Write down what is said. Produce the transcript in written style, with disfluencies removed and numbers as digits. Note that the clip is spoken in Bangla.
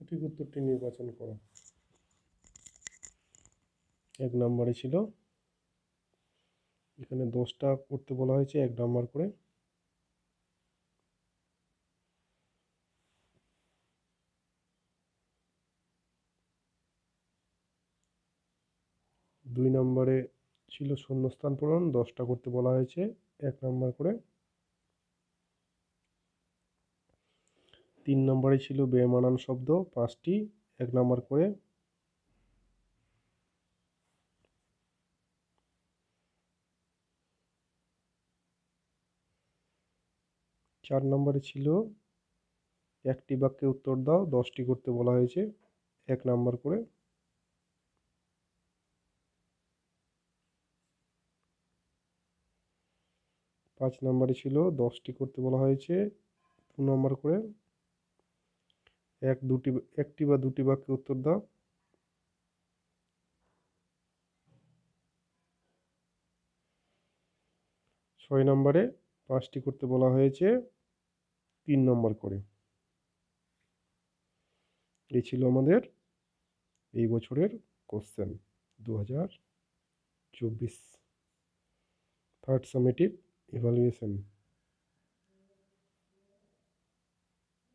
সঠিক উত্তরটি নির্বাচন করো। 1 নম্বরে ছিল, এখানে 10টা করতে বলা হয়েছে 1 নাম্বার করে। 2 নম্বরে ছিল শূন্যস্থান পূরণ, 10টা করতে বলা হয়েছে 1 নাম্বার করে। 3 নম্বরে ছিল বেমানান শব্দ 5টি, 1 নাম্বার করে। 4 নম্বরে ছিল একটি বাক্যে উত্তর দাও, 10টি করতে বলা হয়েছে 1 নাম্বার করে। 5 নম্বরে ছিল 10টি করতে বলা হয়েছে 2 নম্বর করে। একটি বা দুটি বাক্যে উত্তর দাও। 6 নম্বরে 5টি করতে বলা হয়েছে 3 নম্বর করে। এই ছিল আমাদের এই বছরের কোশ্চেন 2024 থার্ড সামেটিভ ইভালুয়েশন।